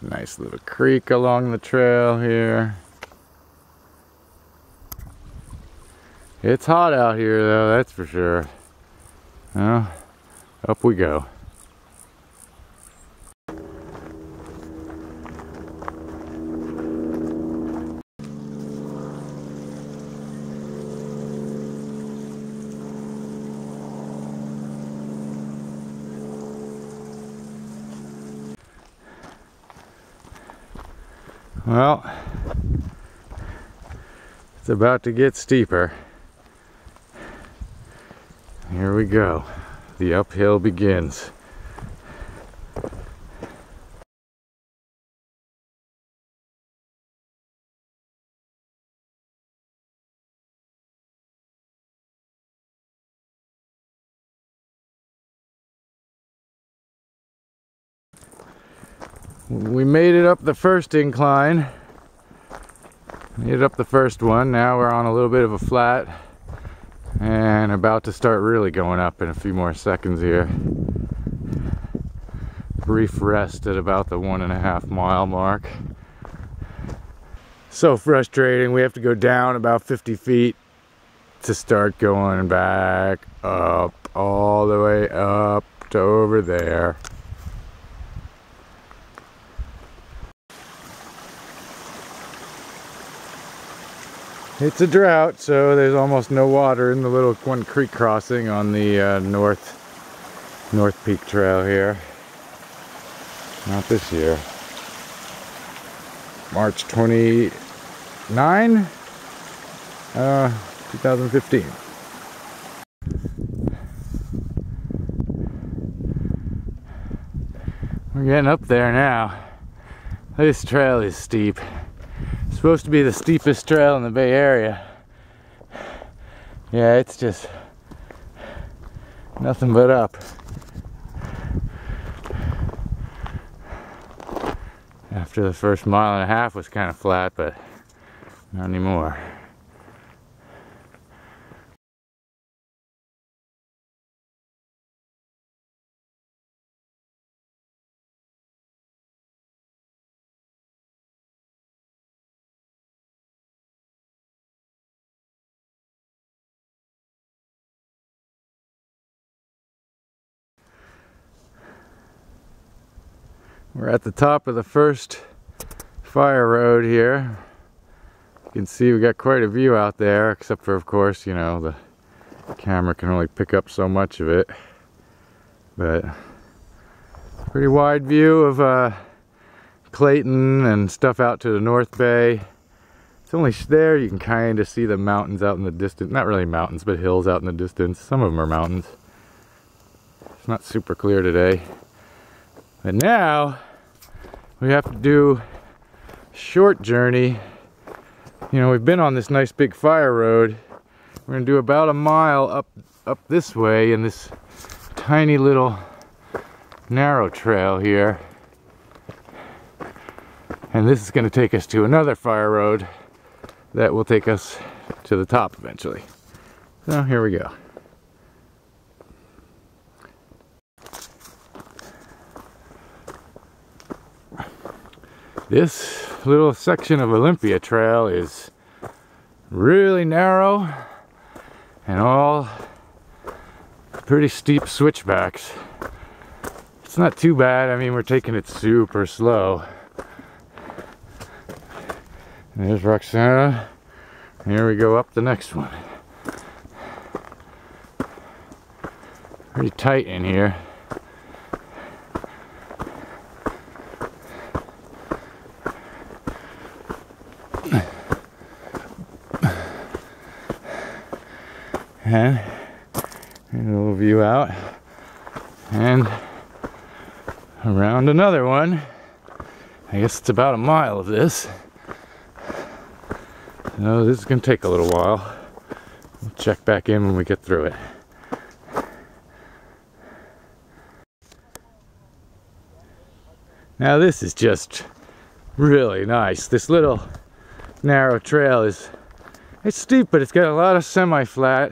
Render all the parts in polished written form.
Nice little creek along the trail here. It's hot out here though, that's for sure. Well, up we go. Well, it's about to get steeper. Here we go. The uphill begins. We made it up the first incline. Made it up the first one. Now we're on a little bit of a flat and about to start really going up in a few more seconds here. Brief rest at about the 1.5 mile mark. So frustrating. We have to go down about 50 feet to start going back up, all the way up to over there. It's a drought, so there's almost no water in the little one creek crossing on the North Peak Trail here. Not this year. March 29, 2015. We're getting up there now. This trail is steep. Supposed to be the steepest trail in the Bay Area. Yeah, it's just nothing but up. After the first 1.5 miles was kind of flat, but not anymore. We're at the top of the first fire road here. You can see we got quite a view out there, except for, of course, you know, the camera can only pick up so much of it. But pretty wide view of Clayton and stuff out to the North Bay. It's only there you can kind of see the mountains out in the distance. Not really mountains, but hills out in the distance. Some of them are mountains. It's not super clear today. But now we have to do a short journey. You know, we've been on this nice big fire road. We're gonna do about 1 mile up this way in this tiny little narrow trail here. And this is gonna take us to another fire road that will take us to the top eventually. So here we go. This little section of Olympia Trail is really narrow and all pretty steep switchbacks. It's not too bad. I mean, we're taking it super slow. There's Roxana. Here we go up the next one. Pretty tight in here. And a little view out and around another one. I guess it's about 1 mile of this. So this is going to take a little while. We'll check back in when we get through it. Now this is just really nice. This little narrow trail it's steep, but it's got a lot of semi-flat.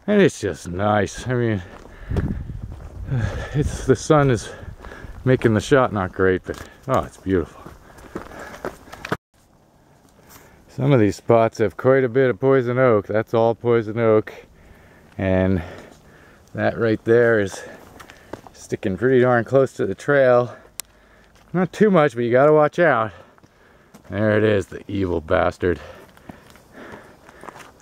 And it's just nice. I mean, the sun is making the shot not great, but oh, it's beautiful. Some of these spots have quite a bit of poison oak. That's all poison oak, and that right there is sticking pretty darn close to the trail. Not too much, but you gotta watch out. There it is, the evil bastard.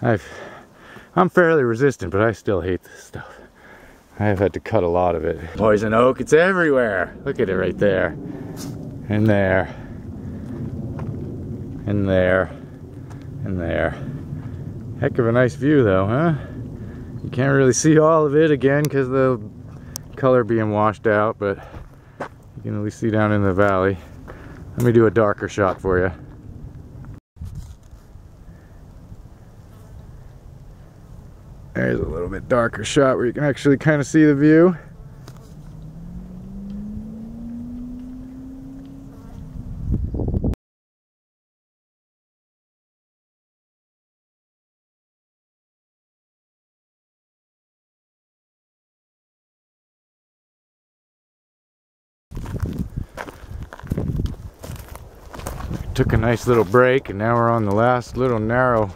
I'm fairly resistant, but I still hate this stuff. I've had to cut a lot of it. Poison oak, it's everywhere. Look at it right there. And there. And there. And there. Heck of a nice view though, huh? You can't really see all of it again because the color being washed out, but you can at least see down in the valley. Let me do a darker shot for you. There's a little bit darker shot where you can actually kind of see the view. Took a nice little break, and now we're on the last little narrow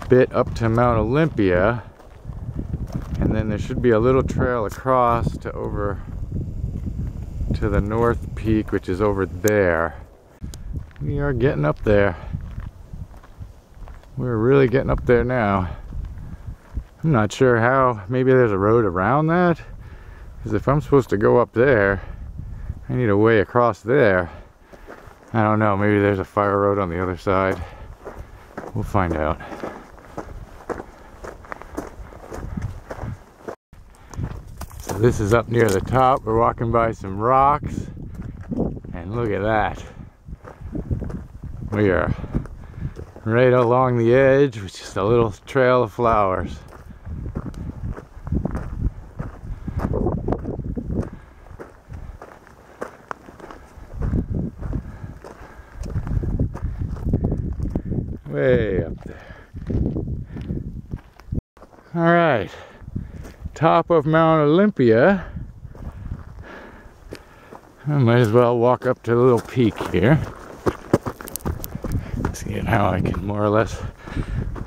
bit up to Mount Olympia, and then there should be a little trail across to over to the North Peak, which is over there. We are getting up there. We're really getting up there now. I'm not sure how. Maybe there's a road around that, because if I'm supposed to go up there, I need a way across there. I don't know, maybe there's a fire road on the other side. We'll find out. So this is up near the top. We're walking by some rocks, and look at that. We are right along the edge with just a little trail of flowers. Way up there. All right, top of Mount Olympia. I might as well walk up to the little peak here. See how I can more or less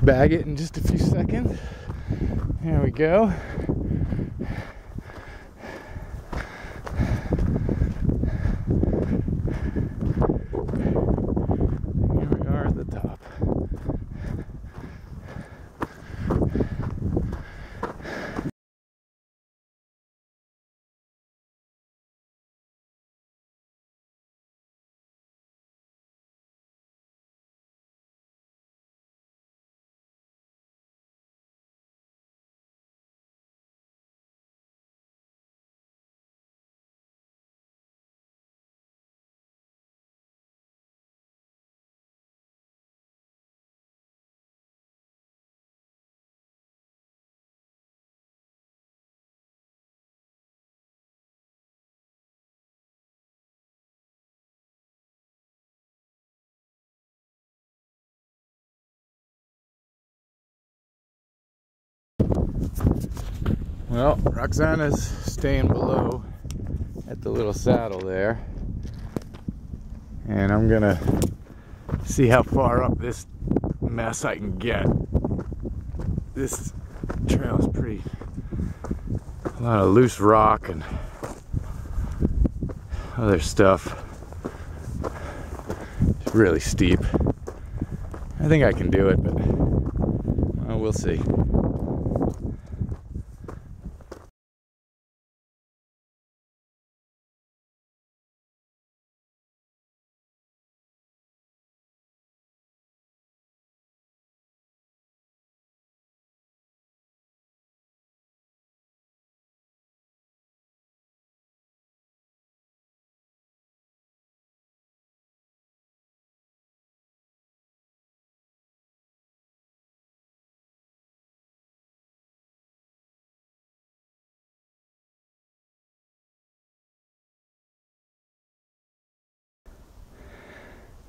bag it in just a few seconds. There we go. Here we are at the top. Well, Roxana's staying below at the little saddle there, and I'm gonna see how far up this mess I can get. This trail is pretty, a lot of loose rock and other stuff. It's really steep. I think I can do it, but well, we'll see.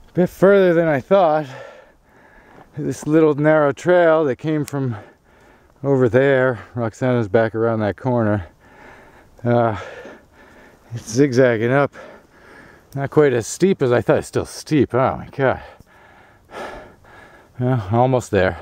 A bit further than I thought. This little narrow trail that came from over there. Roxana's back around that corner. It's zigzagging up. Not quite as steep as I thought. It's still steep. Oh my god. Yeah, almost there.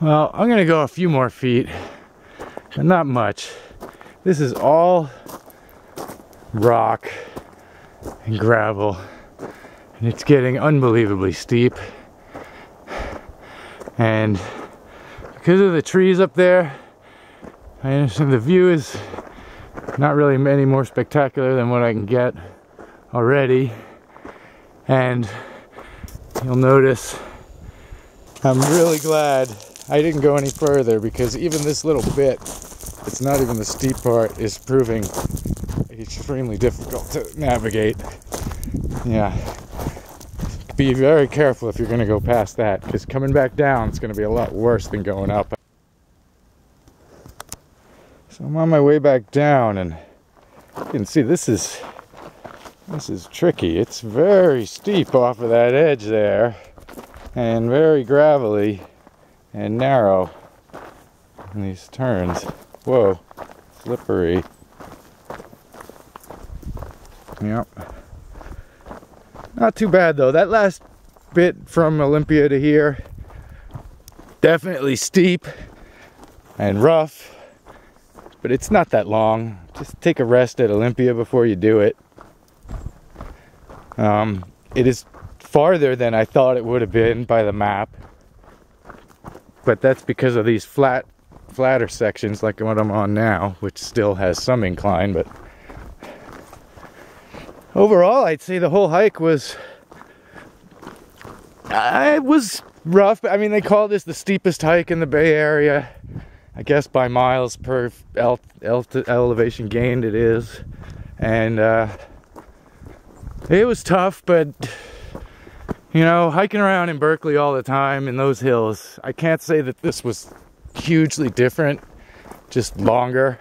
Well, I'm gonna go a few more feet, but not much. This is all rock and gravel, and it's getting unbelievably steep. And because of the trees up there, I understand the view is not really any more spectacular than what I can get already. And you'll notice I'm really glad I didn't go any further, because even this little bit, it's not even the steep part, is proving extremely difficult to navigate. Yeah. Be very careful if you're going to go past that, because coming back down it's going to be a lot worse than going up. So I'm on my way back down, and you can see this is tricky. It's very steep off of that edge there, and very gravelly and narrow in these turns. Whoa, slippery. Yep. Not too bad though. That last bit from Olympia to here, definitely steep and rough, but it's not that long. Just take a rest at Olympia before you do it. It is farther than I thought it would have been by the map, but that's because of these flatter sections like what I'm on now, which still has some incline. But overall, I'd say the whole hike was rough. I mean, they call this the steepest hike in the Bay Area. I guess by miles per elevation gained it is. And it was tough, but you know, hiking around in Berkeley all the time in those hills, I can't say that this was hugely different, just longer.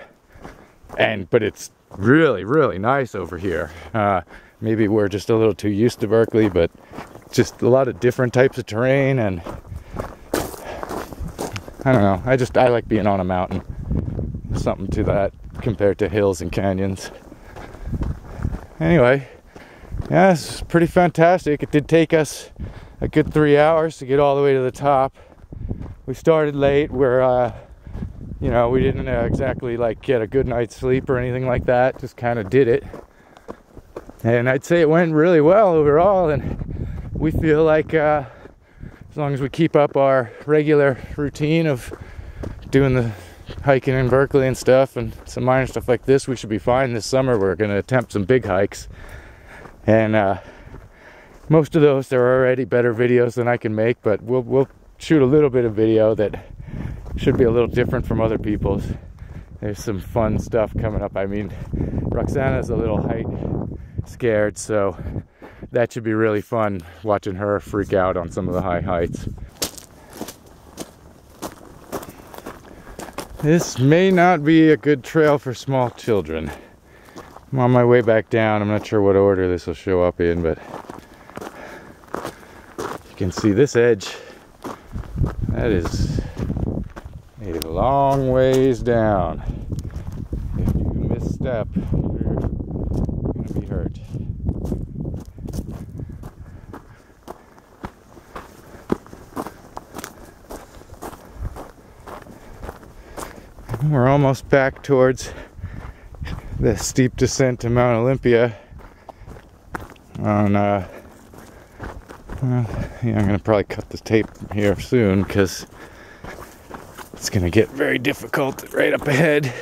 But it's really, really nice over here. Maybe we're just a little too used to Berkeley, but just a lot of different types of terrain, and I don't know, I like being on a mountain. Something to that compared to hills and canyons. Anyway, yeah, it's pretty fantastic. It did take us a good 3 hours to get all the way to the top. We started late. You know, we didn't exactly like get a good night's sleep or anything like that. Just kind of did it. And I'd say it went really well overall. And we feel like as long as we keep up our regular routine of doing the hiking in Berkeley and stuff and some minor stuff like this, we should be fine this summer. We're going to attempt some big hikes. And most of those, there are already better videos than I can make, but we'll shoot a little bit of video that should be a little different from other people's. There's some fun stuff coming up. I mean, Roxana's a little height scared, so that should be really fun, watching her freak out on some of the high heights. This may not be a good trail for small children. I'm on my way back down. I'm not sure what order this will show up in, but you can see this edge. That is a long ways down. If you misstep, you're gonna be hurt. We're almost back towards the steep descent to Mount Olympia on yeah, I'm gonna probably cut the tape here soon because it's gonna get very difficult right up ahead,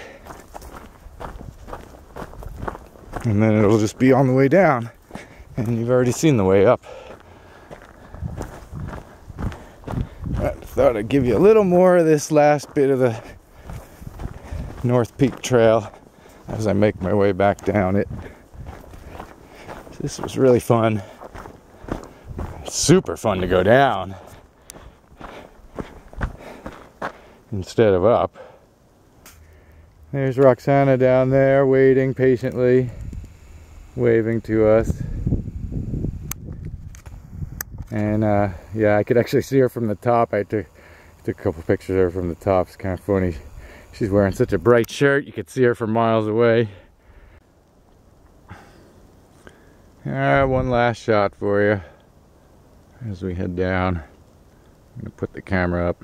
and then it'll just be on the way down, and you've already seen the way up. I thought I'd give you a little more of this last bit of the North Peak Trail as I make my way back down it. This was really fun. Super fun to go down instead of up. There's Roxana down there waiting patiently, waving to us. And yeah, I could actually see her from the top. I took a couple pictures of her from the top. It's kind of funny. She's wearing such a bright shirt, you could see her from miles away. Alright, one last shot for you as we head down. I'm going to put the camera up.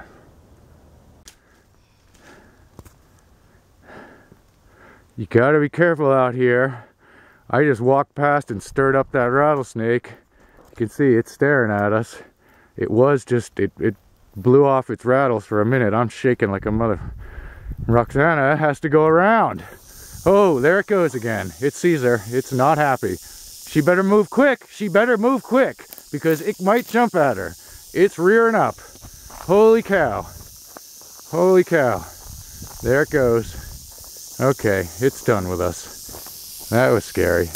You gotta be careful out here. I just walked past and stirred up that rattlesnake. You can see it's staring at us. It was just, it blew off its rattles for a minute. I'm shaking like a mother. Roxana has to go around. Oh, there it goes again. It sees her. It's not happy. She better move quick. She better move quick because it might jump at her. It's rearing up. Holy cow. Holy cow. There it goes. Okay, it's done with us. That was scary.